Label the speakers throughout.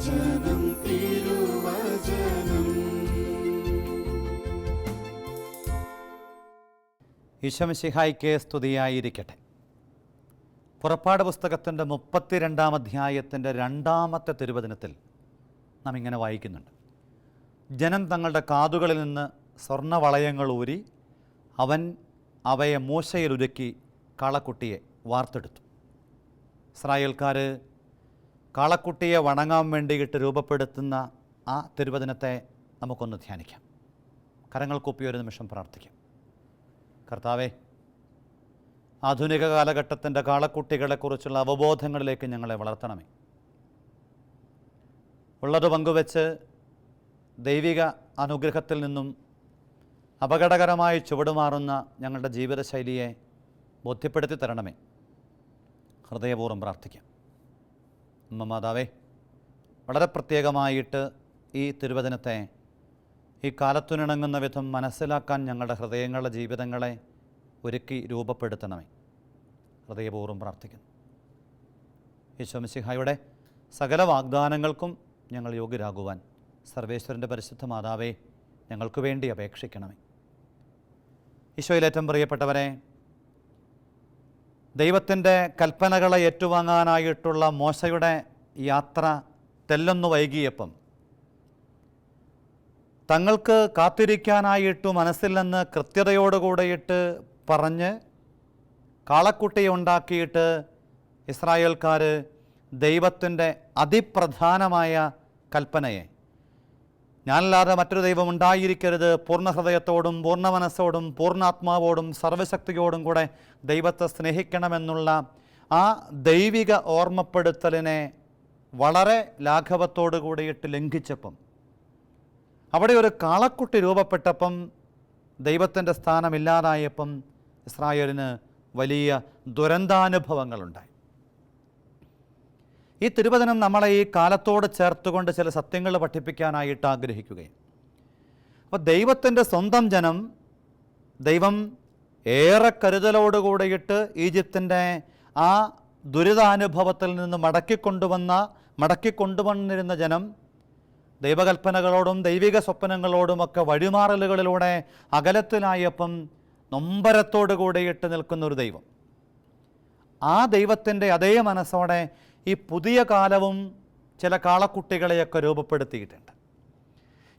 Speaker 1: വചനം തിരുവചനം.
Speaker 2: ഈശോമിശിഹായ്ക്ക് സ്തുതിയായിരിക്കട്ടെ. പുറപ്പാട് പുസ്തകത്തിൻ്റെ 32-ാം അധ്യായത്തിൻ്റെ 2-ാമത്തെ തിരുവചനത്തിൽ നാം ഇങ്ങനെ വായിക്കുന്നുണ്ട്. ജനം തങ്ങളുടെ കാതുകളിൽ നിന്ന് സ്വർണ്ണവളയങ്ങൾ ഊരി അവൻ അവയെ മൂശയിലുരുക്കി കാളക്കുട്ടിയെ വാർത്തെടുത്തു. ഇസ്രായേൽക്കാർ കാളക്കുട്ടിയെ വണങ്ങാൻ വേണ്ടിയിട്ട് രൂപപ്പെടുത്തുന്ന ആ തിരുവചനത്തെ നമുക്കൊന്ന് ധ്യാനിക്കാം. കരങ്ങൾ കൂപ്പി ഒരു നിമിഷം പ്രാർത്ഥിക്കാം. കർത്താവേ, ആധുനിക കാലഘട്ടത്തിൻ്റെ കാളക്കുട്ടികളെക്കുറിച്ചുള്ള അവബോധങ്ങളിലേക്ക് ഞങ്ങളെ വളർത്തണമേ. ഉള്ളത് പങ്കുവെച്ച് ദൈവിക അനുഗ്രഹത്തിൽ നിന്നും അപകടകരമായി ചുവടുമാറുന്ന ഞങ്ങളുടെ ജീവിതശൈലിയെ ബോധ്യപ്പെടുത്തി തരണമേ. ഹൃദയപൂർവ്വം പ്രാർത്ഥിക്കാം. അമ്മ മാതാവേ, വളരെ പ്രത്യേകമായിട്ട് ഈ തിരുവചനത്തെ ഈ കാലത്തിനിണങ്ങുന്ന വിധം മനസ്സിലാക്കാൻ ഞങ്ങളുടെ ഹൃദയങ്ങളുടെ ജീവിതങ്ങളെ ഒരുക്കി രൂപപ്പെടുത്തണമേ. ഹൃദയപൂർവ്വം പ്രാർത്ഥിക്കുന്നു. ഈശോമിശിഹായുടെ സകല വാഗ്ദാനങ്ങൾക്കും ഞങ്ങൾ യോഗ്യരാകുവാൻ സർവേശ്വരൻ്റെ പരിശുദ്ധ മാതാവേ ഞങ്ങൾക്ക് വേണ്ടി അപേക്ഷിക്കണമേ. ഈശോയിലേറ്റം പ്രിയപ്പെട്ടവരെ, ദൈവത്തിൻ്റെ കൽപ്പനകളെ ഏറ്റുവാങ്ങാനായിട്ടുള്ള മോശയുടെ യാത്ര തെല്ലൊന്നു വൈകിയപ്പം തങ്ങൾക്ക് കാത്തിരിക്കാനായിട്ട് മനസ്സിൽ നിന്ന് കൃത്യതയോടുകൂടിയിട്ട് പറഞ്ഞ് കാളക്കുട്ടിയെ ഉണ്ടാക്കിയിട്ട് ഇസ്രായേൽക്കാർ ദൈവത്തിൻ്റെ അതിപ്രധാനമായ കൽപ്പനയെ, ഞാനല്ലാതെ മറ്റൊരു ദൈവം ഉണ്ടായിരിക്കരുത്, പൂർണ്ണ ഹൃദയത്തോടും പൂർണ്ണ മനസ്സോടും പൂർണ്ണാത്മാവോടും സർവശക്തിയോടും കൂടെ ദൈവത്തെ സ്നേഹിക്കണമെന്നുള്ള ആ ദൈവിക ഓർമ്മപ്പെടുത്തലിനെ വളരെ ലാഘവത്തോടു കൂടിയിട്ട് ലംഘിച്ചപ്പം, അവിടെ ഒരു കാളക്കുട്ടി രൂപപ്പെട്ടപ്പം, ദൈവത്തിൻ്റെ സ്ഥാനമില്ലാതായപ്പം ഇസ്രായേലിന് വലിയ ദുരന്താനുഭവങ്ങളുണ്ടായി. ഈ തിരുവചനം നമ്മളെ ഈ കാലത്തോട് ചേർത്തുകൊണ്ട് ചില സത്യങ്ങൾ പഠിപ്പിക്കാനായിട്ട് ആഗ്രഹിക്കുകയും, അപ്പോൾ ദൈവത്തിൻ്റെ സ്വന്തം ജനം ദൈവം ഏറെ കരുതലോടുകൂടിയിട്ട് ഈജിപ്തിൻ്റെ ആ ദുരിതാനുഭവത്തിൽ നിന്ന് മടക്കിക്കൊണ്ടുവന്നിരുന്ന ജനം ദൈവകൽപ്പനകളോടും ദൈവിക സ്വപ്നങ്ങളോടുമൊക്കെ വഴിമാറലുകളിലൂടെ അകലത്തിലായപ്പം നൊമ്പരത്തോടു കൂടിയിട്ട് നിൽക്കുന്ന ഒരു ദൈവം, ആ ദൈവത്തിൻ്റെ അതേ മനസ്സോടെ ഈ പുതിയ കാലവും ചില കാളക്കുട്ടികളെയൊക്കെ രൂപപ്പെടുത്തിയിട്ടുണ്ട്.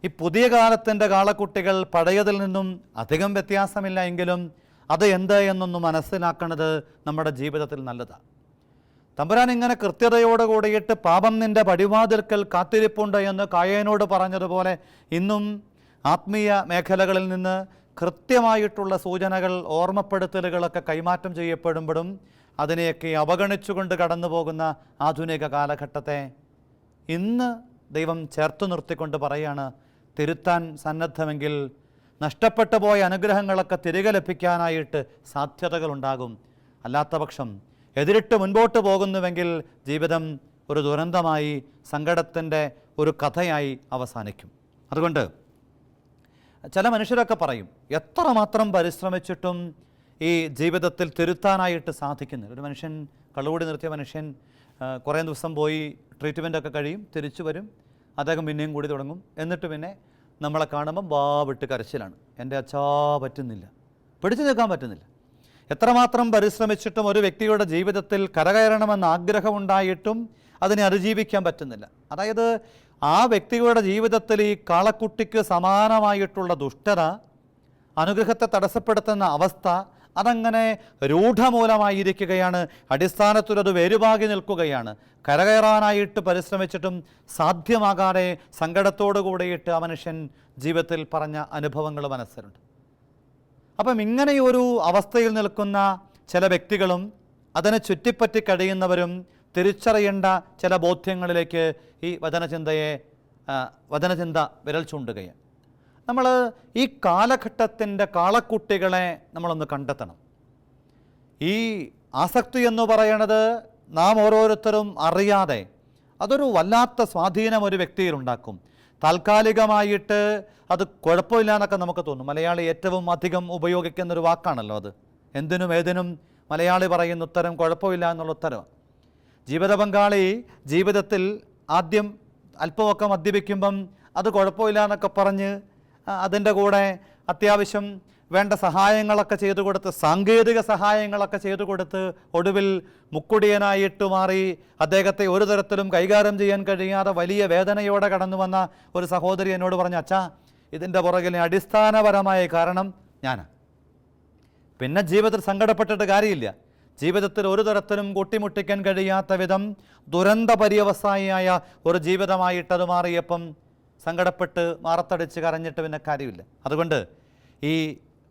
Speaker 2: ഈ പുതിയ കാലത്തിൻ്റെ കാളക്കുട്ടികൾ പഴയതിൽ നിന്നും അധികം വ്യത്യാസമില്ല എങ്കിലും അത് എന്ത് എന്നൊന്ന് മനസ്സിലാക്കുന്നത് നമ്മുടെ ജീവിതത്തിൽ നല്ലതാണ്. തമ്പുരാൻ ഇങ്ങനെ കൃത്യതയോട് കൂടിയിട്ട് പാപം നിൻ്റെ പടിവാതിൽക്കൽ കാത്തിരിപ്പുണ്ട് എന്ന് കായേനോട് പറഞ്ഞതുപോലെ ഇന്നും ആത്മീയ മേഖലകളിൽ നിന്ന് കൃത്യമായിട്ടുള്ള സൂചനകൾ, ഓർമ്മപ്പെടുത്തലുകളൊക്കെ കൈമാറ്റം ചെയ്യപ്പെടുമ്പോഴും അതിനെയൊക്കെ അവഗണിച്ചുകൊണ്ട് കടന്നു പോകുന്ന ആധുനിക കാലഘട്ടത്തെ ഇന്ന് ദൈവം ചേർത്തു നിർത്തിക്കൊണ്ട് പറയാണ്, തിരുത്താൻ സന്നദ്ധമെങ്കിൽ നഷ്ടപ്പെട്ടു പോയ അനുഗ്രഹങ്ങളൊക്കെ തിരികെ ലഭിക്കാനായിട്ട് സാധ്യതകളുണ്ടാകും. അല്ലാത്ത പക്ഷം എതിരിട്ട് മുൻപോട്ട് പോകുന്നുവെങ്കിൽ ജീവിതം ഒരു ദുരന്തമായി, സങ്കടത്തിൻ്റെ ഒരു കഥയായി അവസാനിക്കും. അതുകൊണ്ട് ചില മനുഷ്യരൊക്കെ പറയും, എത്രമാത്രം പരിശ്രമിച്ചിട്ടും ഈ ജീവിതത്തിൽ തിരുത്താനായിട്ട് സാധിക്കുന്നില്ല. ഒരു മനുഷ്യൻ, കള്ളുകൂടി നിർത്തിയ മനുഷ്യൻ കുറേ ദിവസം പോയി ട്രീറ്റ്മെൻറ്റൊക്കെ കഴിയും, തിരിച്ചു വരും, അദ്ദേഹം പിന്നെയും കൂടി തുടങ്ങും. എന്നിട്ട് പിന്നെ നമ്മളെ കാണുമ്പം വാ വിട്ട് കരച്ചിലാണ്, എൻ്റെ അച്ഛാ പറ്റുന്നില്ല, പിടിച്ചു നിൽക്കാൻ പറ്റുന്നില്ല. എത്രമാത്രം പരിശ്രമിച്ചിട്ടും ഒരു വ്യക്തിയുടെ ജീവിതത്തിൽ കരകയറണമെന്ന ആഗ്രഹമുണ്ടായിട്ടും അതിനെ അതിജീവിക്കാൻ പറ്റുന്നില്ല. അതായത് ആ വ്യക്തിയുടെ ജീവിതത്തിൽ ഈ കാളക്കുട്ടിക്ക് സമാനമായിട്ടുള്ള ദുഷ്ടത, അനുഗ്രഹത്തെ തടസ്സപ്പെടുത്തുന്ന അവസ്ഥ അതങ്ങനെ രൂഢമൂലമായിരിക്കുകയാണ്. അടിസ്ഥാനത്തിലത് വേരുപാകി നിൽക്കുകയാണ്. കരകയറാനായിട്ട് പരിശ്രമിച്ചിട്ടും സാധ്യമാകാതെ സങ്കടത്തോടു കൂടിയിട്ട് ആ മനുഷ്യൻ ജീവിതത്തിൽ പറഞ്ഞ അനുഭവങ്ങൾ മനസ്സിലുണ്ട്. അപ്പം ഇങ്ങനെയൊരു അവസ്ഥയിൽ നിൽക്കുന്ന ചില വ്യക്തികളും അതിനെ ചുറ്റിപ്പറ്റി കഴിയുന്നവരും തിരിച്ചറിയേണ്ട ചില ബോധ്യങ്ങളിലേക്ക് ഈ വചനചിന്ത വിരൽ ചൂണ്ടുകയാണ്. നമ്മൾ ഈ കാലഘട്ടത്തിൻ്റെ കാളക്കുട്ടികളെ നമ്മളൊന്ന് കണ്ടെത്തണം. ഈ ആസക്തി എന്ന് പറയണത് നാം ഓരോരുത്തരും അറിയാതെ അതൊരു വല്ലാത്ത സ്വാധീനം ഒരു വ്യക്തിയിലുണ്ടാക്കും. താൽക്കാലികമായിട്ട് അത് കുഴപ്പമില്ല എന്നൊക്കെ നമുക്ക് തോന്നും. മലയാളി ഏറ്റവും അധികം ഉപയോഗിക്കുന്നൊരു വാക്കാണല്ലോ അത്. എന്തിനും ഏതിനും മലയാളി പറയുന്ന ഉത്തരം കുഴപ്പമില്ല എന്നുള്ള ഉത്തരമാണ്. ജീവിത പങ്കാളി ജീവിതത്തിൽ ആദ്യം അല്പമൊക്കെ മദ്യപിക്കുമ്പം അത് കുഴപ്പമില്ല എന്നൊക്കെ പറഞ്ഞ് അതിൻ്റെ കൂടെ അത്യാവശ്യം വേണ്ട സഹായങ്ങളൊക്കെ ചെയ്തു കൊടുത്ത്, സാങ്കേതിക സഹായങ്ങളൊക്കെ ചെയ്തു കൊടുത്ത്, ഒടുവിൽ മുക്കുടിയനായിട്ട് മാറി അദ്ദേഹത്തെ ഒരു തരത്തിലും കൈകാര്യം ചെയ്യാൻ കഴിയാതെ വലിയ വേദനയോടെ കടന്നു വന്ന ഒരു സഹോദരി എന്നോട് പറഞ്ഞു, അച്ഛാ ഇതിൻ്റെ പുറകിലെ അടിസ്ഥാനപരമായ കാരണം ഞാനാണ്. പിന്നെ ജീവിതത്തിൽ സങ്കടപ്പെട്ടിട്ട് കാര്യമില്ല. ജീവിതത്തിൽ ഒരു തരത്തിലും കൂട്ടിമുട്ടിക്കാൻ കഴിയാത്ത വിധം ദുരന്ത പര്യവസായിയായ ഒരു ജീവിതമായിട്ടത് മാറിയപ്പം സങ്കടപ്പെട്ട് മാറത്തടിച്ച് കരഞ്ഞിട്ട് പിന്നെ കാര്യമില്ല. അതുകൊണ്ട് ഈ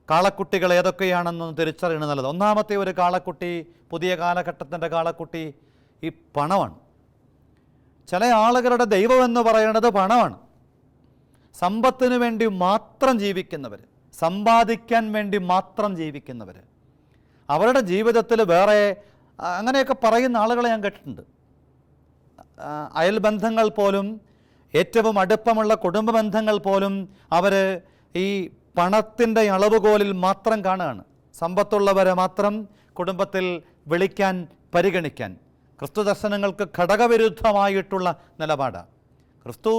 Speaker 2: കാളക്കുട്ടികൾ ഏതൊക്കെയാണെന്നൊന്ന് തിരിച്ചറിയണം നല്ലത്. ഒന്നാമത്തെ ഒരു കാളക്കുട്ടി, പുതിയ കാലഘട്ടത്തിൻ്റെ കാളക്കുട്ടി ഈ പണമാണ്. ചില ആളുകളുടെ ദൈവമെന്ന് പറയുന്നത് പണമാണ്. സമ്പത്തിന് വേണ്ടി മാത്രം ജീവിക്കുന്നവർ, സമ്പാദിക്കാൻ വേണ്ടി മാത്രം ജീവിക്കുന്നവർ, അവരുടെ ജീവിതത്തിൽ വേറെ അങ്ങനെയൊക്കെ പറയുന്ന ആളുകളെ ഞാൻ കേട്ടിട്ടുണ്ട്. അയൽബന്ധങ്ങൾ പോലും, ഏറ്റവും അടുപ്പമുള്ള കുടുംബ ബന്ധങ്ങൾ പോലും അവർ ഈ പണത്തിൻ്റെ അളവുകോലിൽ മാത്രം കാണുകയാണ്. സമ്പത്തുള്ളവരെ മാത്രം കുടുംബത്തിൽ വിളിക്കാൻ, പരിഗണിക്കാൻ. ക്രിസ്തു ദർശനങ്ങൾക്ക് ഘടകവിരുദ്ധമായിട്ടുള്ള നിലപാടാണ്. ക്രിസ്തു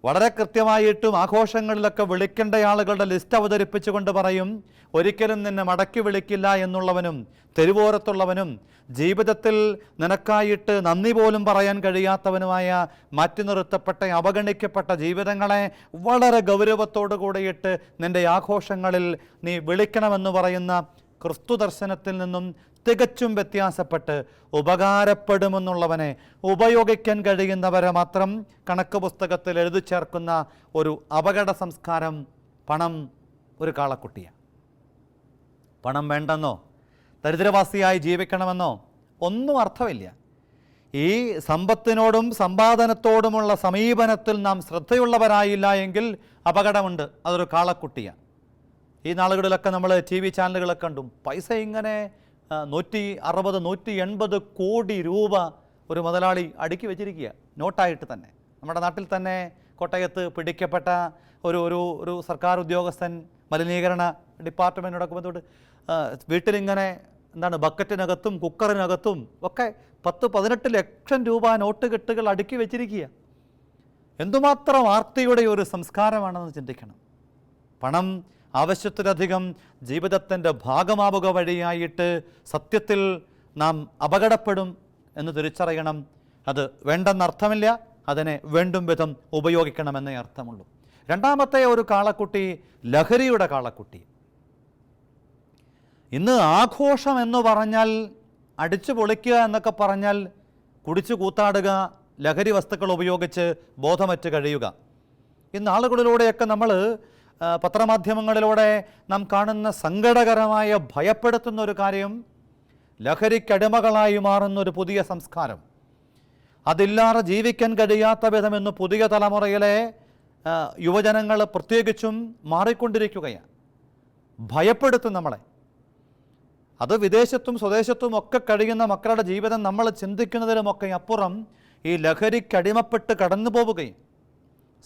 Speaker 2: വളരെ കൃത്യമായിട്ടും ആഘോഷങ്ങളിലൊക്കെ വിളിക്കേണ്ട ആളുകളുടെ ലിസ്റ്റ് അവതരിപ്പിച്ചുകൊണ്ട് പറയും, ഒരിക്കലും നിന്നെ മടക്കി വിളിക്കില്ല എന്നുള്ളവനും തെരുവോരത്തുള്ളവനും ജീവിതത്തിൽ നിനക്കായിട്ട് നന്ദി പോലും പറയാൻ കഴിയാത്തവനുമായ മാറ്റി നിർത്തപ്പെട്ട അവഗണിക്കപ്പെട്ട ജീവിതങ്ങളെ വളരെ ഗൗരവത്തോടു കൂടിയിട്ട് നിൻ്റെ ആഘോഷങ്ങളിൽ നീ വിളിക്കണമെന്ന് പറയുന്ന ക്രിസ്തു ദർശനത്തിൽ നിന്നും തികച്ചും വ്യത്യാസപ്പെട്ട് ഉപകാരപ്പെടുമെന്നുള്ളവനെ, ഉപയോഗിക്കാൻ കഴിയുന്നവരെ മാത്രം കണക്ക് പുസ്തകത്തിൽ എഴുതി ചേർക്കുന്ന ഒരു അപകട സംസ്കാരം പണം ഒരു കാളക്കുട്ടിയാണ്. പണം വേണ്ടെന്നോ ദരിദ്രവാസിയായി ജീവിക്കണമെന്നോ ഒന്നും അർത്ഥമില്ല. ഈ സമ്പത്തിനോടും സമ്പാദനത്തോടുമുള്ള സമീപനത്തിൽ നാം ശ്രദ്ധയുള്ളവരായില്ല എങ്കിൽ അപകടമുണ്ട്. അതൊരു കാളക്കുട്ടിയാണ്. ഈ നാളുകളിലൊക്കെ നമ്മൾ TV ചാനലുകളൊക്കെ കണ്ടു, പൈസ ഇങ്ങനെ 160-180 കോടി രൂപ ഒരു മുതലാളി അടുക്കി വെച്ചിരിക്കുക, നോട്ടായിട്ട് തന്നെ. നമ്മുടെ നാട്ടിൽ തന്നെ കോട്ടയത്ത് പിടിക്കപ്പെട്ട ഒരു സർക്കാർ ഉദ്യോഗസ്ഥൻ മലിനീകരണ ഡിപ്പാർട്ട്മെൻറ്റിനോടൊക്കെ ബന്ധപ്പെട്ട് വീട്ടിലിങ്ങനെ ബക്കറ്റിനകത്തും കുക്കറിനകത്തും ഒക്കെ 10-18 ലക്ഷം രൂപ നോട്ട് കെട്ടുകൾ അടുക്കി വെച്ചിരിക്കുക. എന്തുമാത്രം ആർത്തിയുടെ ഒരു സംസ്കാരമാണെന്ന് ചിന്തിക്കണം. പണം ആവശ്യത്തിലധികം ജീവിതത്തിൻ്റെ ഭാഗമാവുക വഴിയായിട്ട് സത്യത്തിൽ നാം അപകടപ്പെടും എന്ന് തിരിച്ചറിയണം. അത് വേണ്ടെന്നർത്ഥമില്ല, അതിനെ വേണ്ടും വിധം ഉപയോഗിക്കണമെന്നേ അർത്ഥമുള്ളൂ. രണ്ടാമത്തെ ഒരു കാളക്കുട്ടി ലഹരിയുടെ കാളക്കുട്ടി. ഇന്ന് ആഘോഷം എന്ന് പറഞ്ഞാൽ, അടിച്ചു പൊളിക്കുക എന്നൊക്കെ പറഞ്ഞാൽ കുടിച്ചു കൂത്താടുക, ലഹരി വസ്തുക്കൾ ഉപയോഗിച്ച് ബോധമറ്റ് കഴിയുക. ഇന്ന് ആളുകളിലൂടെയൊക്കെ നമ്മൾ പത്രമാധ്യമങ്ങളിലൂടെ നാം കാണുന്ന സങ്കടകരമായ, ഭയപ്പെടുത്തുന്ന ഒരു കാര്യം, ലഹരിക്കടിമകളായി മാറുന്ന ഒരു പുതിയ സംസ്കാരം. അതില്ലാതെ ജീവിക്കാൻ കഴിയാത്ത വിധമെന്ന് പുതിയ തലമുറയിലെ യുവജനങ്ങൾ പ്രത്യേകിച്ചും മാറിക്കൊണ്ടിരിക്കുകയാണ്. ഭയപ്പെടുത്തും നമ്മളെ. അത് വിദേശത്തും സ്വദേശത്തും ഒക്കെ കഴിയുന്ന മക്കളുടെ ജീവിതം നമ്മൾ ചിന്തിക്കുന്നതിലുമൊക്കെ അപ്പുറം ഈ ലഹരിക്കടിമപ്പെട്ട് കടന്നു പോവുകയും,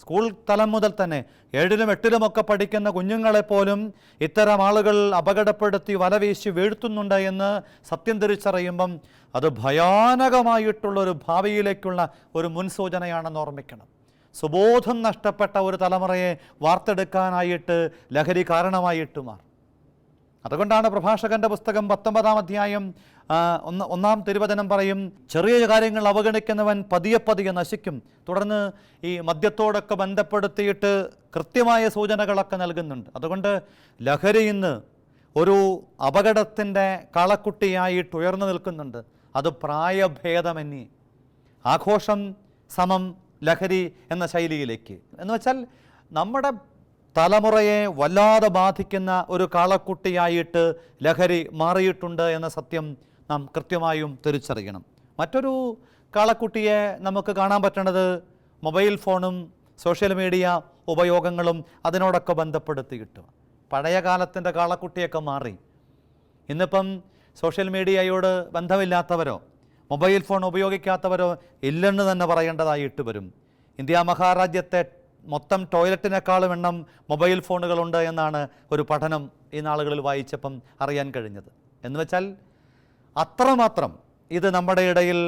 Speaker 2: സ്കൂൾ തലം മുതൽ തന്നെ 7ലും 8ലുമൊക്കെ പഠിക്കുന്ന കുഞ്ഞുങ്ങളെപ്പോലും ഇത്തരം ആളുകൾ അപകടപ്പെടുത്തി വലവീശി വീഴ്ത്തുന്നുണ്ട് എന്ന് സത്യം തിരിച്ചറിയുമ്പം അത് ഭയാനകമായിട്ടുള്ളൊരു ഭാവിയിലേക്കുള്ള ഒരു മുൻസൂചനയാണെന്ന് ഓർമ്മിക്കണം. സുബോധം നഷ്ടപ്പെട്ട ഒരു തലമുറയെ വാർത്തെടുക്കാനായിട്ട് ലഹരി കാരണമായിട്ട് മാറും. അതുകൊണ്ടാണ് പ്രഭാഷകൻ്റെ പുസ്തകം 19-ാം അധ്യായം 1-ാം തിരുവചനം പറയും, ചെറിയ കാര്യങ്ങൾ അവഗണിക്കുന്നവൻ പതിയെ പതിയെ നശിക്കും. തുടർന്ന് ഈ മദ്യത്തോടൊക്കെ ബന്ധപ്പെടുത്തിയിട്ട് കൃത്യമായ സൂചനകളൊക്കെ നൽകുന്നുണ്ട്. അതുകൊണ്ട് ലഹരി ഇന്ന് ഒരു അപകടത്തിൻ്റെ കാളക്കുട്ടിയായിട്ട് ഉയർന്നു നിൽക്കുന്നുണ്ട്. അത് പ്രായഭേദമന്യേ ആഘോഷം സമം ലഹരി എന്ന ശൈലിയിലേക്ക്, എന്ന് വെച്ചാൽ നമ്മുടെ തലമുറയെ വല്ലാതെ ബാധിക്കുന്ന ഒരു കാളക്കുട്ടിയായിട്ട് ലഹരി മാറിയിട്ടുണ്ട് എന്ന സത്യം നാം കൃത്യമായും തിരിച്ചറിയണം. മറ്റൊരു കാളക്കുട്ടിയെ നമുക്ക് കാണാൻ പറ്റുന്നത് മൊബൈൽ ഫോണും സോഷ്യൽ മീഡിയ ഉപയോഗങ്ങളും അതിനോടൊക്കെ ബന്ധപ്പെടുത്തിയിട്ട്. പഴയ കാലത്തിൻ്റെ കാളക്കുട്ടിയൊക്കെ മാറി. ഇന്നിപ്പം സോഷ്യൽ മീഡിയയോട് ബന്ധമില്ലാത്തവരോ മൊബൈൽ ഫോൺ ഉപയോഗിക്കാത്തവരോ ഇല്ലെന്ന് തന്നെ പറയേണ്ടതായിട്ട് വരും. ഇന്ത്യ മഹാരാജ്യത്തെ മൊത്തം ടോയ്ലറ്റിനേക്കാളും എണ്ണം മൊബൈൽ ഫോണുകളുണ്ട് എന്നാണ് ഒരു പഠനം ഈ നാളുകളിൽ വായിച്ചപ്പം അറിയാൻ കഴിഞ്ഞത്. എന്ന് വെച്ചാൽ അത്രമാത്രം ഇത് നമ്മുടെ ഇടയിൽ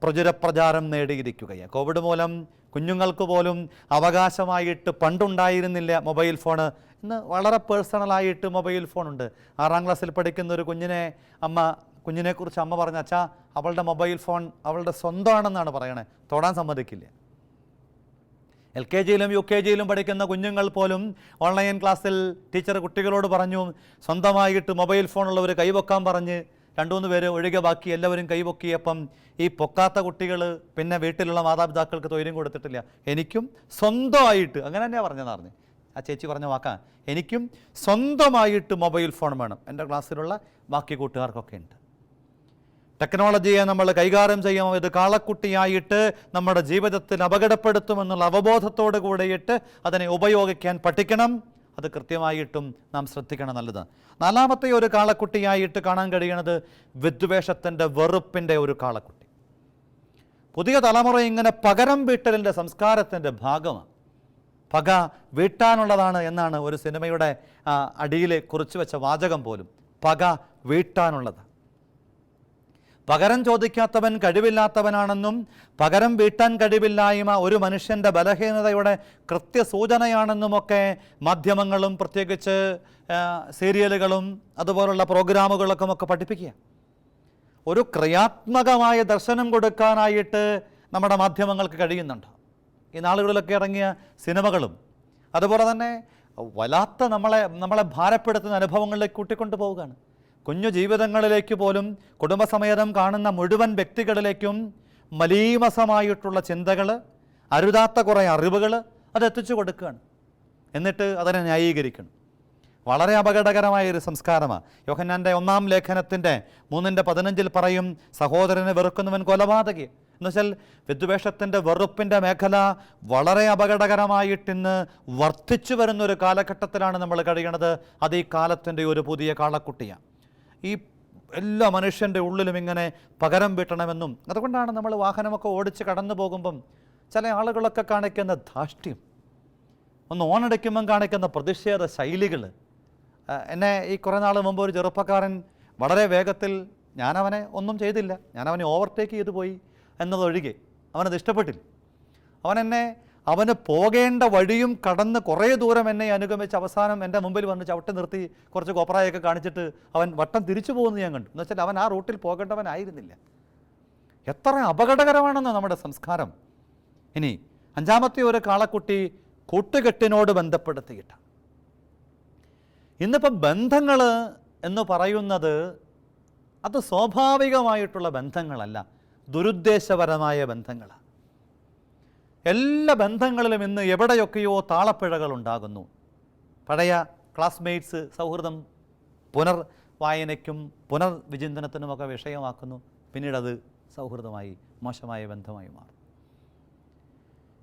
Speaker 2: പ്രചാരം നേടിയിരിക്കുകയാണ്. കോവിഡ് മൂലം കുഞ്ഞുങ്ങൾക്ക് പോലും അവകാശമായിട്ട് പണ്ടുണ്ടായിരുന്നില്ല മൊബൈൽ ഫോണ്. ഇന്ന് വളരെ പേഴ്സണലായിട്ട് മൊബൈൽ ഫോണുണ്ട്. 6ാം ക്ലാസ്സിൽ പഠിക്കുന്ന ഒരു കുഞ്ഞിനെക്കുറിച്ച് അമ്മ പറഞ്ഞ, അച്ഛാ അവളുടെ മൊബൈൽ ഫോൺ അവളുടെ സ്വന്തമാണെന്നാണ് പറയണേ, തൊടാൻ സമ്മതിക്കില്ല. LKG-യിലും UKG-യിലും പഠിക്കുന്ന കുഞ്ഞുങ്ങൾ പോലും ഓൺലൈൻ ക്ലാസ്സിൽ ടീച്ചർ കുട്ടികളോട് പറഞ്ഞു സ്വന്തമായിട്ട് മൊബൈൽ ഫോണുള്ളവർ കൈവെക്കാൻ പറഞ്ഞ് 2-3 പേര് ഒഴികെ ബാക്കി എല്ലാവരും കൈവൊക്കിയപ്പം ഈ പൊക്കാത്ത കുട്ടികൾ പിന്നെ വീട്ടിലുള്ള മാതാപിതാക്കൾക്ക് തൊഴിലും കൊടുത്തിട്ടില്ല. എനിക്കും സ്വന്തമായിട്ട്, അങ്ങനെ തന്നെയാണ് പറഞ്ഞതെന്ന് ആ ചേച്ചി പറഞ്ഞ വാക്കാ, എനിക്കും സ്വന്തമായിട്ട് മൊബൈൽ ഫോൺ വേണം. എൻ്റെ ക്ലാസ്സിലുള്ള ബാക്കി കൂട്ടുകാർക്കൊക്കെ ഉണ്ട്. ടെക്നോളജിയെ നമ്മൾ കൈകാര്യം ചെയ്യുമ്പോൾ ഇത് കാളക്കുട്ടിയായിട്ട് നമ്മുടെ ജീവിതത്തിൽ അപകടപ്പെടുത്തുമെന്നുള്ള അവബോധത്തോട് കൂടിയിട്ട് അതിനെ ഉപയോഗിക്കാൻ പഠിക്കണം. അത് കൃത്യമായിട്ടും നാം ശ്രദ്ധിക്കണം. നല്ലത്. 4ാമത്തെ ഒരു കാളക്കുട്ടിയായിട്ട് കാണാൻ കഴിയുന്നത് വിദ്വേഷത്തിൻ്റെ വെറുപ്പിൻ്റെ ഒരു കാളക്കുട്ടി. പുതിയ തലമുറ ഇങ്ങനെ പകരം വീട്ടലിൻ്റെ സംസ്കാരത്തിൻ്റെ ഭാഗമാണ്. പക വീട്ടാനുള്ളതാണ് എന്നാണ് ഒരു സിനിമയുടെ അടിയിൽ കുറിച്ചു വെച്ച വാചകം പോലും. പക വീട്ടാനുള്ളത്. പകരം ചോദിക്കാത്തവൻ കഴിവില്ലാത്തവനാണെന്നും പകരം വീട്ടാൻ കഴിവില്ലായ്മ ഒരു മനുഷ്യൻ്റെ ബലഹീനതയുടെ കൃത്യസൂചനയാണെന്നുമൊക്കെ മാധ്യമങ്ങളും പ്രത്യേകിച്ച് സീരിയലുകളും അതുപോലുള്ള പ്രോഗ്രാമുകളൊക്കെ പഠിപ്പിക്കുക. ഒരു ക്രിയാത്മകമായ ദർശനം കൊടുക്കാനായിട്ട് നമ്മുടെ മാധ്യമങ്ങൾക്ക് കഴിയുന്നുണ്ട്. ഈ നാളുകളിലൊക്കെ ഇറങ്ങിയ സിനിമകളും അതുപോലെ തന്നെ വല്ലാത്ത നമ്മളെ ഭാരപ്പെടുത്തുന്ന അനുഭവങ്ങളിലേക്ക് കൂട്ടിക്കൊണ്ടു പോവുകയാണ്. കുഞ്ഞു ജീവിതങ്ങളിലേക്ക് പോലും കുടുംബസമേതം കാണുന്ന മുഴുവൻ വ്യക്തികളിലേക്കും മലീമസമായിട്ടുള്ള ചിന്തകൾ, അരുതാത്ത കുറേ അറിവുകൾ അതെത്തിച്ചു കൊടുക്കുകയാണ്. എന്നിട്ട് അതിനെ ന്യായീകരിക്കണം. വളരെ അപകടകരമായ ഒരു സംസ്കാരമാണ്. യോഹന്നാൻ്റെ 1-ാം ലേഖനത്തിൻ്റെ 3:15 പറയും, സഹോദരനെ വെറുക്കുന്നവൻ കൊലപാതകി. എന്നുവെച്ചാൽ വിദ്വേഷത്തിൻ്റെ വെറുപ്പിൻ്റെ മേഖല വളരെ അപകടകരമായിട്ടിന്ന് വർദ്ധിച്ചു വരുന്നൊരു കാലഘട്ടത്തിലാണ് നമ്മൾ കഴിയണത്. അത് ഈ കാലത്തിൻ്റെ ഒരു പുതിയ കാളക്കുട്ടിയാണ്. ഈ എല്ലാ മനുഷ്യൻ്റെ ഉള്ളിലും ഇങ്ങനെ പകരം വീട്ടണമെന്നും, അതുകൊണ്ടാണ് നമ്മൾ വാഹനമൊക്കെ ഓടിച്ച് കടന്നു പോകുമ്പം ചില ആളുകളൊക്കെ കാണിക്കുന്ന ധാഷ്ട്യം, ഒന്ന് ഓണടിക്കുമ്പം കാണിക്കുന്ന പ്രതിഷേധ ശൈലികൾ. എന്നെ ഈ കുറേ നാൾ മുമ്പ് ഒരു ചെറുപ്പക്കാരൻ വളരെ വേഗത്തിൽ, ഞാനവനെ ഒന്നും ചെയ്തില്ല, ഞാനവനെ ഓവർടേക്ക് ചെയ്തു പോയി എന്നതൊഴികെ അവനത് ഇഷ്ടപ്പെട്ടില്ല. അവന് പോകേണ്ട വഴിയും കടന്ന് കുറേ ദൂരം എന്നെ അനുഗമിച്ച് അവസാനം എൻ്റെ മുമ്പിൽ വന്ന് ചവിട്ടി നിർത്തി കുറച്ച് കോപ്രായൊക്കെ കാണിച്ചിട്ട് അവൻ വട്ടം തിരിച്ചു പോകുന്നത് ഞാൻ കണ്ടു. എന്ന് വെച്ചാൽ അവൻ ആ റൂട്ടിൽ പോകേണ്ടവനായിരുന്നില്ല. എത്ര അപകടകരമാണെന്ന് നമ്മുടെ സംസ്കാരം. ഇനി 5ാമത്തെ ഒരു കാളക്കുട്ടി കൂട്ടുകെട്ടിനോട് ബന്ധപ്പെടുത്തിയിട്ട്, ഇന്നിപ്പം ബന്ധങ്ങൾ എന്ന് പറയുന്നത് അത് സ്വാഭാവികമായിട്ടുള്ള ബന്ധങ്ങളല്ല, ദുരുദ്ദേശപരമായ ബന്ധങ്ങളാണ്. എല്ലാ ബന്ധങ്ങളിലും ഇന്ന് എവിടെയൊക്കെയോ താളപ്പിഴകൾ ഉണ്ടാകുന്നു. പഴയ ക്ലാസ്മേറ്റ്സ് സൗഹൃദം പുനർവായനയ്ക്കും പുനർവിചിന്തനത്തിനുമൊക്കെ വിഷയമാക്കുന്നു. പിന്നീടത് സൗഹൃദമായി മോശമായ ബന്ധമായി മാറും.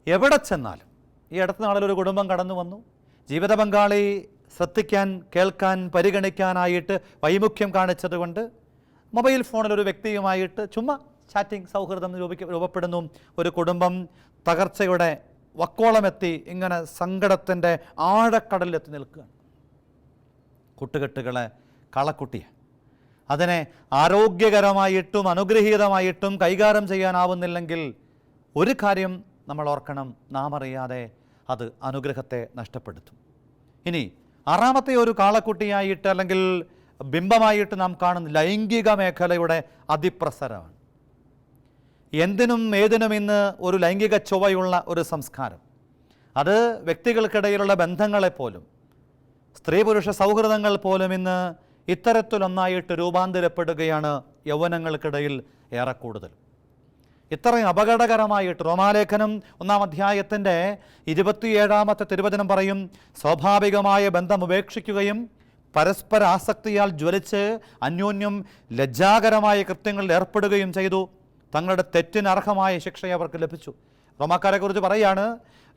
Speaker 2: എവിടെ ചെന്നാലും, ഈ അടുത്ത നാളിലൊരു കുടുംബം കടന്നു വന്നു. ജീവിത പങ്കാളി ശ്രദ്ധിക്കാൻ, കേൾക്കാൻ, പരിഗണിക്കാനായിട്ട് വൈമുഖ്യം കാണിച്ചതുകൊണ്ട് മൊബൈൽ ഫോണിലൊരു വ്യക്തിയുമായിട്ട് ചുമ്മാ ചാറ്റിംഗ് സൗഹൃദം രൂപപ്പെടുന്നു. ഒരു കുടുംബം തകർച്ചയുടെ വക്കോളമെത്തി ഇങ്ങനെ സങ്കടത്തിൻ്റെ ആഴക്കടലിലെത്തി നിൽക്കുകയാണ്. കൂട്ടുകെട്ടുകളെ കളക്കുട്ടിയെ അതിനെ ആരോഗ്യകരമായിട്ടും അനുഗ്രഹീതമായിട്ടും കൈകാര്യം ചെയ്യാനാവുന്നില്ലെങ്കിൽ ഒരു കാര്യം നമ്മൾ ഓർക്കണം, നാം അറിയാതെ അത് അനുഗ്രഹത്തെ നഷ്ടപ്പെടുത്തും. ഇനി 6ാമത്തെ ഒരു കാളക്കുട്ടിയായിട്ട് അല്ലെങ്കിൽ ബിംബമായിട്ട് നാം കാണുന്ന ലൈംഗിക മേഖലയുടെ അതിപ്രസരമാണ്. എന്തിനും ഏതിനും ഇന്ന് ഒരു ലൈംഗിക ചുവയുള്ള ഒരു സംസ്കാരം. അത് വ്യക്തികൾക്കിടയിലുള്ള ബന്ധങ്ങളെപ്പോലും, സ്ത്രീ പുരുഷ സൗഹൃദങ്ങൾ പോലും ഇന്ന് ഇത്തരത്തിലൊന്നായിട്ട് രൂപാന്തരപ്പെടുകയാണ് യൗവനങ്ങൾക്കിടയിൽ ഏറെ കൂടുതൽ. ഇത്രയും അപകടകരമായിട്ട് റോമാലേഖനം 1-ാം അധ്യായത്തിൻ്റെ 27-ാമത്തെ തിരുവചനം പറയും, സ്വാഭാവികമായ ബന്ധം ഉപേക്ഷിക്കുകയും പരസ്പര ആസക്തിയാൽ ജ്വലിച്ച് അന്യോന്യം ലജ്ജാകരമായ കൃത്യങ്ങളിൽ ഏർപ്പെടുകയും ചെയ്തു. തങ്ങളുടെ തെറ്റിന് അർഹമായ ശിക്ഷ അവർക്ക് ലഭിച്ചു. റോമാക്കാരെക്കുറിച്ച് പറയാണ്,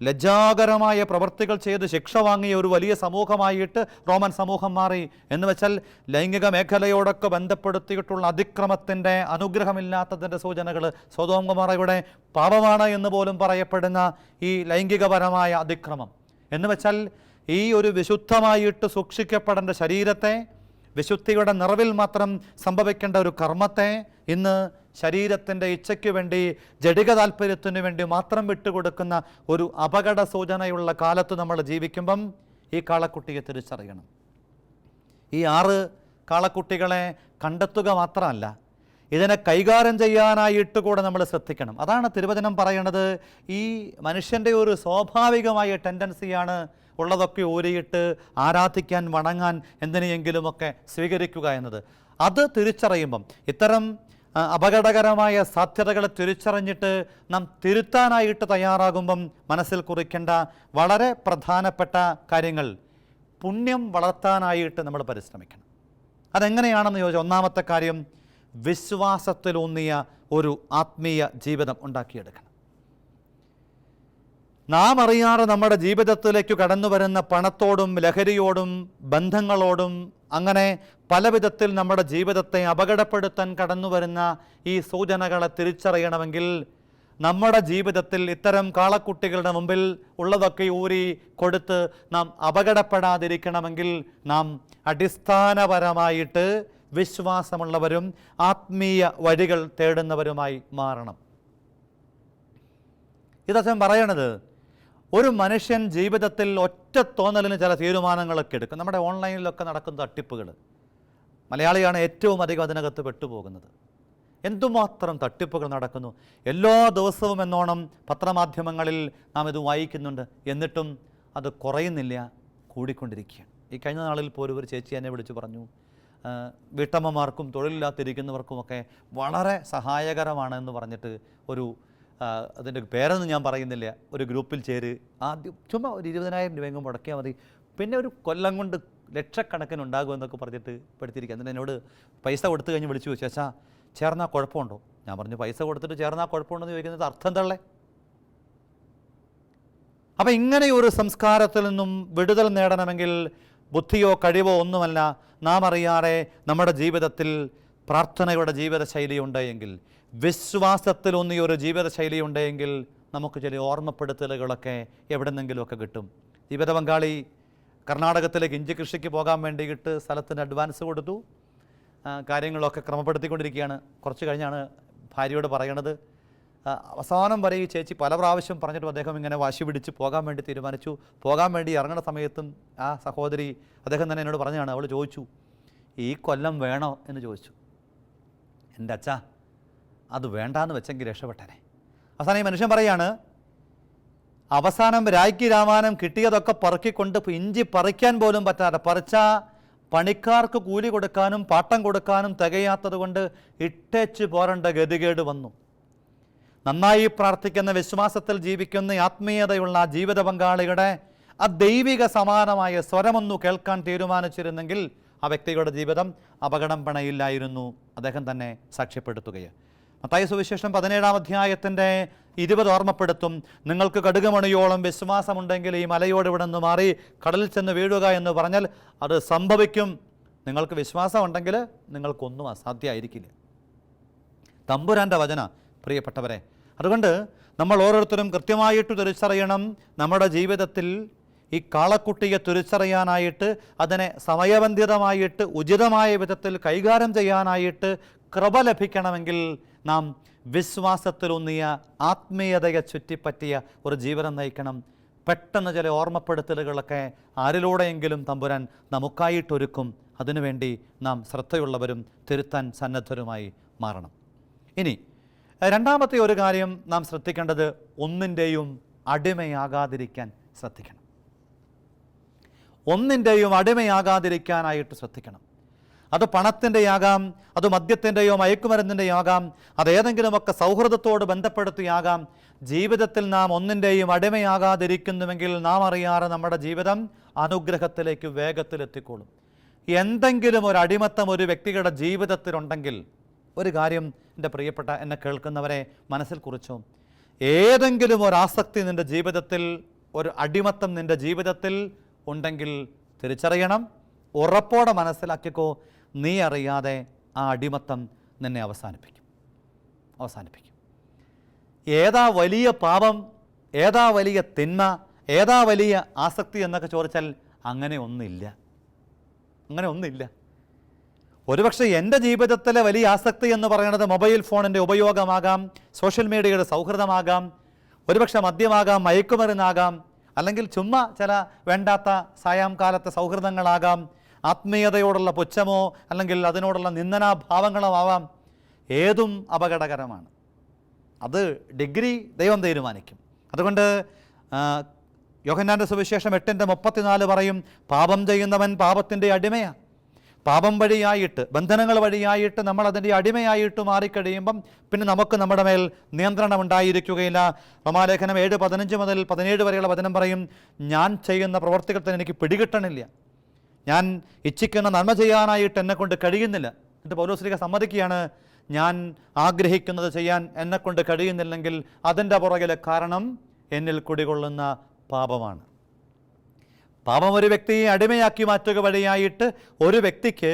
Speaker 2: ലജ്ജാകരമായ പ്രവൃത്തികൾ ചെയ്ത് ശിക്ഷ വാങ്ങിയ ഒരു വലിയ സമൂഹമായിട്ട് റോമൻ സമൂഹം മാറി. എന്ന് വെച്ചാൽ ലൈംഗിക മേഖലയോടൊക്കെ ബന്ധപ്പെടുത്തിയിട്ടുള്ള അതിക്രമത്തിൻ്റെ, അനുഗ്രഹമില്ലാത്തതിൻ്റെ സൂചനകൾ. സൊദോം ഗൊമോറയുടെ പാപമാണ് എന്ന് പോലും പറയപ്പെടുന്ന ഈ ലൈംഗികപരമായ അതിക്രമം എന്ന് വെച്ചാൽ ഈ ഒരു വിശുദ്ധമായിട്ട് സൂക്ഷിക്കപ്പെടേണ്ട ശരീരത്തെ വിശുദ്ധിയുടെ നിറവിൽ മാത്രം സംഭവിക്കേണ്ട ഒരു കർമ്മത്തെ ഇന്ന് ശരീരത്തിൻ്റെ ഇച്ഛയ്ക്ക് വേണ്ടി, ജഡിക താല്പര്യത്തിന് വേണ്ടി മാത്രം വിട്ടുകൊടുക്കുന്ന ഒരു അപകട സൂചനയുള്ള കാലത്ത് നമ്മൾ ജീവിക്കുമ്പം ഈ കാളക്കുട്ടിയെ തിരിച്ചറിയണം. ഈ 6 കാളക്കുട്ടികളെ കണ്ടെത്തുക മാത്രമല്ല, ഇതിനെ കൈകാര്യം ചെയ്യാനായിട്ട് കൂടെ നമ്മൾ ശ്രദ്ധിക്കണം. അതാണ് തിരുവചനം പറയണത്. ഈ മനുഷ്യൻ്റെ ഒരു സ്വാഭാവികമായ ടെൻഡൻസിയാണ് ഉള്ളതൊക്കെ ഊരിയിട്ട് ആരാധിക്കാൻ, വണങ്ങാൻ, എന്തിനെയെങ്കിലുമൊക്കെ സ്വീകരിക്കുക എന്നത്. അത് തിരിച്ചറിയുമ്പം, ഇത്തരം അപകടകരമായ സാധ്യതകളെ തിരിച്ചറിഞ്ഞിട്ട് നാം തിരുത്താനായിട്ട് തയ്യാറാകുമ്പം മനസ്സിൽ കുറിക്കേണ്ട വളരെ പ്രധാനപ്പെട്ട കാര്യങ്ങൾ, പുണ്യം വളർത്താനായിട്ട് നമ്മൾ പരിശ്രമിക്കണം. അതെങ്ങനെയാണെന്ന് ചോദിച്ചാൽ, ഒന്നാമത്തെ കാര്യം, വിശ്വാസത്തിലൂന്നിയ ഒരു ആത്മീയ ജീവിതം ഉണ്ടാക്കിയെടുക്കണം. നാം അറിയാതെ നമ്മുടെ ജീവിതത്തിലേക്ക് കടന്നു വരുന്ന പണത്തോടും ലഹരിയോടും ബന്ധങ്ങളോടും അങ്ങനെ പല വിധത്തിൽ നമ്മുടെ ജീവിതത്തെ അപകടപ്പെടുത്താൻ കടന്നു വരുന്ന ഈ സൂചനകളെ തിരിച്ചറിയണമെങ്കിൽ നമ്മുടെ ജീവിതത്തിൽ ഇത്തരം കാളക്കുട്ടികളുടെ മുമ്പിൽ ഉള്ളതൊക്കെ ഊരി കൊടുത്ത് നാം അപകടപ്പെടാതിരിക്കണമെങ്കിൽ നാം അടിസ്ഥാനപരമായിട്ട് വിശ്വാസമുള്ളവരും ആത്മീയ വഴികൾ തേടുന്നവരുമായി മാറണം. ഇതച്ഛൻ പറയണത്, ഒരു മനുഷ്യൻ ജീവിതത്തിൽ ഒറ്റ തോന്നലിന് ചില തീരുമാനങ്ങളൊക്കെ എടുക്കും. നമ്മുടെ ഓൺലൈനിലൊക്കെ നടക്കുന്ന തട്ടിപ്പുകൾ, മലയാളിയാണ് ഏറ്റവും അധികം അതിനകത്ത് പെട്ടുപോകുന്നത്. എന്തുമാത്രം തട്ടിപ്പുകൾ നടക്കുന്നു. എല്ലാ ദിവസവും എന്നോണം പത്രമാധ്യമങ്ങളിൽ നാം ഇത് വായിക്കുന്നുണ്ട്. എന്നിട്ടും അത് കുറയുന്നില്ല, കൂടിക്കൊണ്ടിരിക്കുകയാണ്. ഈ കഴിഞ്ഞ നാളിൽ പോലും ഒരു ചേച്ചി എന്നെ വിളിച്ച് പറഞ്ഞു, വീട്ടമ്മമാർക്കും തൊഴിലില്ലാത്തിരിക്കുന്നവർക്കുമൊക്കെ വളരെ സഹായകരമാണ് എന്ന് പറഞ്ഞിട്ട് അതിൻ്റെ പേരൊന്നും ഞാൻ പറയുന്നില്ല, ഒരു ഗ്രൂപ്പിൽ ചേര്, ആദ്യം ചുമ്മാ ഒരു 20,000 രൂപയെങ്കിലും മുടക്കിയാൽ മതി, പിന്നെ ഒരു കൊല്ലം കൊണ്ട് ലക്ഷക്കണക്കിന് ഉണ്ടാകുമെന്നൊക്കെ പറഞ്ഞിട്ട് പെടുത്തിയിരിക്കുക. എന്നിട്ട് എന്നോട് പൈസ കൊടുത്തു കഴിഞ്ഞ് വിളിച്ചു ചോദിച്ചു, ചേച്ചാ ചേർന്നാൽ കുഴപ്പമുണ്ടോ? ഞാൻ പറഞ്ഞു, പൈസ കൊടുത്തിട്ട് ചേർന്നാൽ കുഴപ്പമുണ്ടെന്ന് ചോദിക്കുന്നത് അർത്ഥം തള്ളേ. അപ്പം ഇങ്ങനെ ഒരു സംസ്കാരത്തിൽ നിന്നും വിടുതൽ നേടണമെങ്കിൽ ബുദ്ധിയോ കഴിവോ ഒന്നുമല്ല, നാം അറിയാതെ നമ്മുടെ ജീവിതത്തിൽ പ്രാർത്ഥനയുടെ ജീവിതശൈലി ഉണ്ടെങ്കിൽ, വിശ്വാസത്തിലൊന്നിയ ഒരു ജീവിതശൈലി ഉണ്ടെങ്കിൽ നമുക്ക് ചില ഓർമ്മപ്പെടുത്തലുകളൊക്കെ എവിടെന്നെങ്കിലുമൊക്കെ കിട്ടും. ജീവിത പങ്കാളി കർണാടകത്തിലേക്ക് ഇഞ്ചി കൃഷിക്ക് പോകാൻ വേണ്ടിയിട്ട് സ്ഥലത്തിന് അഡ്വാൻസ് കൊടുത്തു, കാര്യങ്ങളൊക്കെ ക്രമപ്പെടുത്തിക്കൊണ്ടിരിക്കുകയാണ്. കുറച്ച് കഴിഞ്ഞാണ് ഭാര്യയോട് പറയണത്. അവസാനം വരെ ഈ ചേച്ചി പല പ്രാവശ്യം പറഞ്ഞിട്ടും അദ്ദേഹം ഇങ്ങനെ വാശി പിടിച്ച് പോകാൻ വേണ്ടി തീരുമാനിച്ചു. പോകാൻ വേണ്ടി ഇറങ്ങുന്ന സമയത്തും ആ സഹോദരി, അദ്ദേഹം തന്നെ എന്നോട് പറഞ്ഞാണ്, അവൾ ചോദിച്ചു, ഈ കൊല്ലം വേണോ എന്ന് ചോദിച്ചു. എൻ്റെ അച്ഛാ, അത് വേണ്ടാന്ന് വെച്ചെങ്കിൽ രക്ഷപ്പെട്ടനെ. അവസാനം ഈ മനുഷ്യൻ പറയാണ്, അവസാനം രായ്ക്ക് രാമാനം കിട്ടിയതൊക്കെ പറക്കിക്കൊണ്ട് ഇഞ്ചി പറിക്കാൻ പോലും പറ്റാതെ, പറിച്ച പണിക്കാർക്ക് കൂലി കൊടുക്കാനും പാട്ടം കൊടുക്കാനും തികയാത്തത് കൊണ്ട് ഇട്ടേച്ച് പോരേണ്ട ഗതികേട് വന്നു. നന്നായി പ്രാർത്ഥിക്കുന്ന, വിശ്വാസത്തിൽ ജീവിക്കുന്ന, ആത്മീയതയുള്ള ജീവിത പങ്കാളിയുടെ ആ ദൈവിക സമാനമായ സ്വരമൊന്നു കേൾക്കാൻ തീരുമാനിച്ചിരുന്നെങ്കിൽ ആ വ്യക്തികളുടെ ജീവിതം അപകടം പണയില്ലായിരുന്നു. അദ്ദേഹം തന്നെ സാക്ഷ്യപ്പെടുത്തുകയാണ്. മത്തായി സുവിശേഷം 17-ാം അധ്യായത്തിൻ്റെ 20 ഓർമ്മപ്പെടുത്തും, നിങ്ങൾക്ക് കടുകുമണിയോളം വിശ്വാസമുണ്ടെങ്കിൽ ഈ മലയോട് ഇവിടെ നിന്ന് മാറി കടലിൽ ചെന്ന് വീഴുക എന്ന് പറഞ്ഞാൽ അത് സംഭവിക്കും. നിങ്ങൾക്ക് വിശ്വാസമുണ്ടെങ്കിൽ നിങ്ങൾക്കൊന്നും അസാധ്യമായിരിക്കില്ല. തമ്പുരാൻ്റെ വചന, പ്രിയപ്പെട്ടവരെ. അതുകൊണ്ട് നമ്മൾ ഓരോരുത്തരും കൃത്യമായിട്ട് തിരിച്ചറിയണം, നമ്മുടെ ജീവിതത്തിൽ ഈ കാളക്കുട്ടിയെ തിരിച്ചറിയാനായിട്ട്, അതിനെ സമയബന്ധിതമായിട്ട് ഉചിതമായ വിധത്തിൽ കൈകാര്യം ചെയ്യാനായിട്ട് കൃപ ലഭിക്കണമെങ്കിൽ നാം വിശ്വാസത്തിലൂന്നിയ ആത്മീയതയെ ചുറ്റിപ്പറ്റിയ ഒരു ജീവിതം നയിക്കണം. പെട്ടെന്ന് ചില ഓർമ്മപ്പെടുത്തലുകളൊക്കെ ആരിലൂടെയെങ്കിലും തമ്പുരാൻ നമുക്കായിട്ടൊരുക്കും. അതിനുവേണ്ടി നാം ശ്രദ്ധയുള്ളവരും തിരുത്താൻ സന്നദ്ധരുമായി മാറണം. ഇനി രണ്ടാമത്തെ ഒരു കാര്യം നാം ശ്രദ്ധിക്കേണ്ടത്, ഒന്നിൻ്റെയും അടിമയാകാതിരിക്കാൻ ശ്രദ്ധിക്കണം. ഒന്നിൻ്റെയും അടിമയാകാതിരിക്കാനായിട്ട് ശ്രദ്ധിക്കണം. അത് പണത്തിൻ്റെയാകാം, അത് മദ്യത്തിൻ്റെയോ മയക്കുമരുന്നിൻ്റെയോ ആകാം, അതേതെങ്കിലുമൊക്കെ സൗഹൃദത്തോട് ബന്ധപ്പെടുത്തിയാകാം. ജീവിതത്തിൽ നാം ഒന്നിൻ്റെയും അടിമയാകാതിരിക്കുന്നുവെങ്കിൽ നാം അറിയാതെ നമ്മുടെ ജീവിതം അനുഗ്രഹത്തിലേക്ക് വേഗത്തിലെത്തിക്കോളും. എന്തെങ്കിലും ഒരു അടിമത്തം ഒരു വ്യക്തിയുടെ ജീവിതത്തിലുണ്ടെങ്കിൽ, ഒരു കാര്യം എൻ്റെ പ്രിയപ്പെട്ട എന്നെ കേൾക്കുന്നവരെ മനസ്സിൽ കുറിച്ചോ, ഏതെങ്കിലും ഒരു ആസക്തി നിൻ്റെ ജീവിതത്തിൽ, ഒരു അടിമത്തം നിൻ്റെ ജീവിതത്തിൽ ഉണ്ടെങ്കിൽ തിരിച്ചറിയണം, ഉറപ്പോടെ മനസ്സിലാക്കിക്കോ, നീ അറിയാതെ ആ അടിമത്തം നിന്നെ അവസാനിപ്പിക്കും. ഏതാ വലിയ പാപം, ഏതാ വലിയ തിന്മ, ഏതാ വലിയ ആസക്തി എന്നൊക്കെ ചോദിച്ചാൽ അങ്ങനെ ഒന്നില്ല. ഒരുപക്ഷെ എൻ്റെ ജീവിതത്തിലെ വലിയ ആസക്തി എന്ന് പറയുന്നത് മൊബൈൽ ഫോണിൻ്റെ ഉപയോഗമാകാം, സോഷ്യൽ മീഡിയയുടെ സൗഹൃദമാകാം, ഒരുപക്ഷെ മദ്യമാകാം, മയക്കുമരുന്നാകാം, അല്ലെങ്കിൽ ചുമ്മാ ചില വേണ്ടാത്ത സായാംകാലത്തെ സൗഹൃദങ്ങളാകാം, ആത്മീയതയോടുള്ള പുച്ഛമോ അല്ലെങ്കിൽ അതിനോടുള്ള നിന്ദനാഭാവങ്ങളോ ആവാം. ഏതും അപകടകരമാണ്. അത് ഡിഗ്രി ദൈവം തീരുമാനിക്കും. അതുകൊണ്ട് യോഹന്നാൻ്റെ സുവിശേഷം 8:34 പറയും, പാപം ചെയ്യുന്നവൻ പാപത്തിൻ്റെ അടിമയാണ്. പാപം വഴിയായിട്ട്, ബന്ധനങ്ങൾ വഴിയായിട്ട് നമ്മൾ അതിൻ്റെ അടിമയായിട്ട് മാറിക്കഴിയുമ്പം പിന്നെ നമുക്ക് നമ്മുടെ മേൽ നിയന്ത്രണം ഉണ്ടായിരിക്കുകയില്ല. റോമാലേഖനം 7:15 മുതൽ 17 വരെയുള്ള വചനം പറയും, ഞാൻ ചെയ്യുന്ന പ്രവർത്തികൾ തന്നെ എനിക്ക് പിടികിട്ടണില്ല, ഞാൻ ഇച്ഛിക്കുന്ന നന്മ ചെയ്യാനായിട്ട് എന്നെക്കൊണ്ട് കഴിയുന്നില്ല. എന്നിട്ട് പൗലോസ്ലീഹ സമ്മതിക്കുകയാണ്, ഞാൻ ആഗ്രഹിക്കുന്നത് ചെയ്യാൻ എന്നെക്കൊണ്ട് കഴിയുന്നില്ലെങ്കിൽ അതിൻ്റെ പുറകിലെ കാരണം എന്നിൽ കുടികൊള്ളുന്ന പാപമാണ്. പാപം ഒരു വ്യക്തിയെ അടിമയാക്കി മാറ്റുക വഴിയായിട്ട് ഒരു വ്യക്തിക്ക്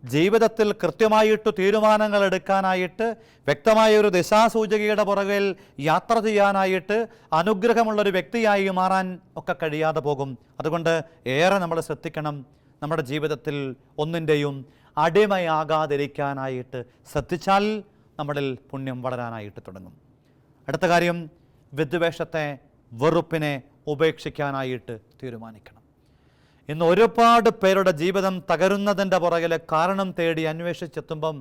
Speaker 2: ജീവിതത്തിൽ കൃത്യമായിട്ട് തീരുമാനങ്ങൾ എടുക്കാനായിട്ട്, വ്യക്തമായ ഒരു ദിശാസൂചികയുടെ പുറകിൽ യാത്ര ചെയ്യാനായിട്ട്, അനുഗ്രഹമുള്ളൊരു വ്യക്തിയായി മാറാൻ ഒക്കെ കഴിയാതെ പോകും. അതുകൊണ്ട് ഏറെ നമ്മൾ ശ്രദ്ധിക്കണം. നമ്മുടെ ജീവിതത്തിൽ ഒന്നിൻ്റെയും അടിമയാകാതിരിക്കാനായിട്ട് ശ്രദ്ധിച്ചാൽ നമ്മളിൽ പുണ്യം വളരാനായിട്ട് തുടങ്ങും. അടുത്ത കാര്യം, വിദ്വേഷത്തെ, വെറുപ്പിനെ ഉപേക്ഷിക്കാനായിട്ട് തീരുമാനിക്കണം. ഇന്ന് ഒരുപാട് പേരുടെ ജീവിതം തകരുന്നതിൻ്റെ പുറകിലെ കാരണം തേടി അന്വേഷിച്ചെത്തുമ്പം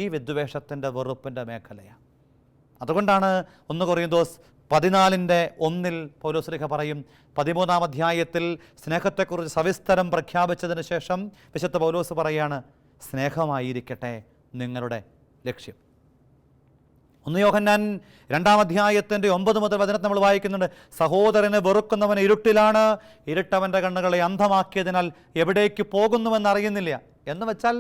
Speaker 2: ഈ വിദ്വേഷത്തിൻ്റെ, വെറുപ്പിൻ്റെ മേഖലയാണ്. അതുകൊണ്ടാണ് 1 കൊറിന്തോസ് 14:1 പൗലോസ്ലീഹ പറയും, 13-ാം അധ്യായത്തിൽ സ്നേഹത്തെക്കുറിച്ച് സവിസ്തരം പ്രഖ്യാപിച്ചതിന് ശേഷം വിശുദ്ധ പൗലോസ് പറയാണ്, സ്നേഹമായിരിക്കട്ടെ നിങ്ങളുടെ ലക്ഷ്യം. 1 യോഹന്നാൻ 2-ാം അധ്യായത്തിൻ്റെ 9 മുതൽ വചനത്തിൽ നമ്മൾ വായിക്കുന്നുണ്ട്, സഹോദരനെ വെറുക്കുന്നവൻ ഇരുട്ടിലാണ്, ഇരുട്ടവൻ്റെ കണ്ണുകളെ അന്ധമാക്കിയതിനാൽ എവിടേക്ക് പോകുന്നുവെന്ന് അറിയുന്നില്ല. എന്ന് വെച്ചാൽ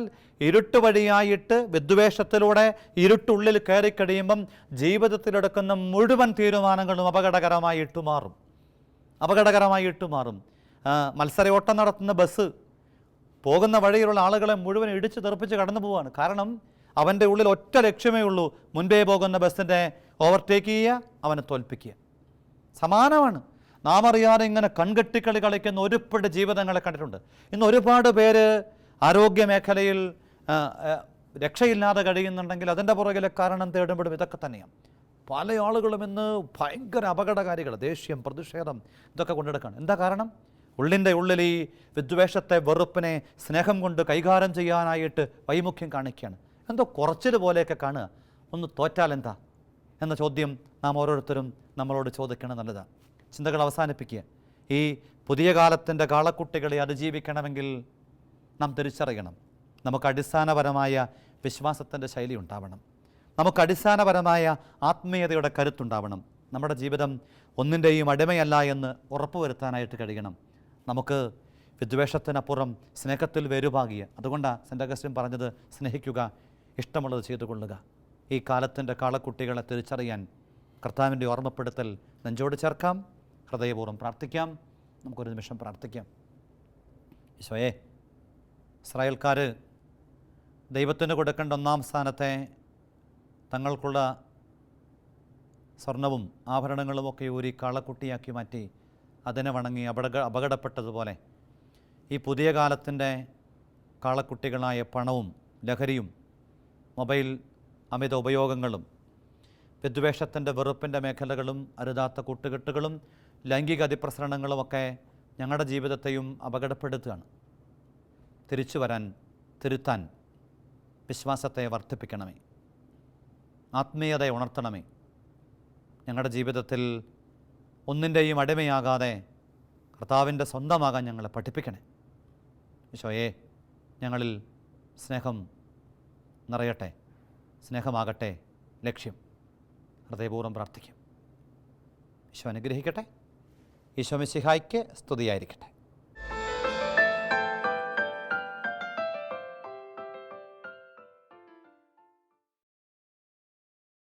Speaker 2: ഇരുട്ട് വഴിയായിട്ട്, വിദ്വേഷത്തിലൂടെ ഇരുട്ടുള്ളിൽ കയറിക്കഴിയുമ്പം ജീവിതത്തിലെടുക്കുന്ന മുഴുവൻ തീരുമാനങ്ങളും അപകടകരമായിട്ട് മാറും. മത്സരയോട്ടം നടത്തുന്ന ബസ് പോകുന്ന വഴിയിലുള്ള ആളുകളെ മുഴുവൻ ഇടിച്ച് തെറിപ്പിച്ച് കടന്നു പോവുകയാണ്. കാരണം അവൻ്റെ ഉള്ളിൽ ഒറ്റ ലക്ഷ്യമേ ഉള്ളൂ, മുൻപേ പോകുന്ന ബസ്സിൻ്റെ ഓവർടേക്ക് ചെയ്യുക, അവനെ തോൽപ്പിക്കുക. സമാനമാണ്. നാം അറിയാതെ ഇങ്ങനെ കൺകെട്ടിക്കളി കളിക്കുന്ന ഒരുപാട് ജീവിതങ്ങളെ കണ്ടിട്ടുണ്ട്. ഇന്ന് ഒരുപാട് പേര് ആരോഗ്യ മേഖലയിൽ രക്ഷയില്ലാതെ കഴിയുന്നുണ്ടെങ്കിൽ അതിൻ്റെ പുറകിലെ കാരണം തേടുമ്പോഴും ഇതൊക്കെ തന്നെയാണ്. പല ആളുകളും ഇന്ന് ഭയങ്കര അപകടകാരികൾ, ദേഷ്യം, പ്രതിഷേധം ഇതൊക്കെ കൊണ്ടെടുക്കുകയാണ്. എന്താ കാരണം? ഉള്ളിൻ്റെ ഉള്ളിൽ ഈ വിദ്വേഷത്തെ, വെറുപ്പിനെ സ്നേഹം കൊണ്ട് കൈകാര്യം ചെയ്യാനായിട്ട് വൈമുഖ്യം കാണിക്കുകയാണ്. എന്തോ കുറച്ചിൽ പോലെയൊക്കെ കാണുക. ഒന്ന് തോറ്റാൽ എന്താ എന്ന ചോദ്യം നാം ഓരോരുത്തരും നമ്മളോട് ചോദിക്കണം. നല്ലതാണ്. ചിന്തകൾ അവസാനിപ്പിക്കുക. ഈ പുതിയ കാലത്തിൻ്റെ കാളക്കുട്ടികളെ അതിജീവിക്കണമെങ്കിൽ നാം തിരിച്ചറിയണം, നമുക്ക് അടിസ്ഥാനപരമായ വിശ്വാസത്തിൻ്റെ ശൈലി ഉണ്ടാവണം, നമുക്ക് അടിസ്ഥാനപരമായ ആത്മീയതയുടെ കരുത്തുണ്ടാവണം. നമ്മുടെ ജീവിതം ഒന്നിൻ്റെയും അടിമയല്ല എന്ന് ഉറപ്പുവരുത്താനായിട്ട് കഴിയണം. നമുക്ക് വിദ്വേഷത്തിനപ്പുറം സ്നേഹത്തിൽ വേരുപാകിയ, അതുകൊണ്ടാണ് സെൻ്റ് അഗസ്റ്റിൻ പറഞ്ഞത്, സ്നേഹിക്കുക, ഇഷ്ടമുള്ളത് ചെയ്തു കൊള്ളുക. ഈ കാലത്തിൻ്റെ കാളക്കുട്ടികളെ തിരിച്ചറിയാൻ കർത്താവിൻ്റെ ഓർമ്മപ്പെടുത്തൽ നെഞ്ചോട് ചേർക്കാം. ഹൃദയപൂർവ്വം പ്രാർത്ഥിക്കാം. നമുക്കൊരു നിമിഷം പ്രാർത്ഥിക്കാം. ഈശോയെ, ഇസ്രായേൽക്കാർ ദൈവത്തിന് കൊടുക്കേണ്ട 1-ാം സ്ഥാനത്തെ തങ്ങൾക്കുള്ള സ്വർണവും ആഭരണങ്ങളുമൊക്കെ ഊരി കാളക്കുട്ടിയാക്കി മാറ്റി അതിനെ വണങ്ങി അപകടപ്പെട്ടതുപോലെ ഈ പുതിയ കാലത്തിൻ്റെ കാളക്കുട്ടികളായ പണവും ലഹരിയും മൊബൈൽ അമിത ഉപയോഗങ്ങളും വിദ്വേഷത്തിൻ്റെ, വെറുപ്പിൻ്റെ മേഖലകളും അരുതാത്ത കൂട്ടുകെട്ടുകളും ലൈംഗിക അതിപ്രസരണങ്ങളുമൊക്കെ ഞങ്ങളുടെ ജീവിതത്തെയും അപകടപ്പെടുത്തുകയാണ്. തിരിച്ചു വരാൻ, തിരുത്താൻ വിശ്വാസത്തെ വർദ്ധിപ്പിക്കണമേ, ആത്മീയതയെ ഉണർത്തണമേ. ഞങ്ങളുടെ ജീവിതത്തിൽ ഒന്നിൻ്റെയും അടിമയാകാതെ കർത്താവിൻ്റെ സ്വന്തമാകാൻ ഞങ്ങളെ പഠിപ്പിക്കണേ. ഈശോയെ, ഞങ്ങളിൽ സ്നേഹം നിറയട്ടെ, സ്നേഹമാകട്ടെ ലക്ഷ്യം. ഹൃദയപൂർവ്വം പ്രാർത്ഥിക്കും. ഈശോ അനുഗ്രഹിക്കട്ടെ. ഈശോ മിശിഹായ്ക്ക് സ്തുതിയായിരിക്കട്ടെ.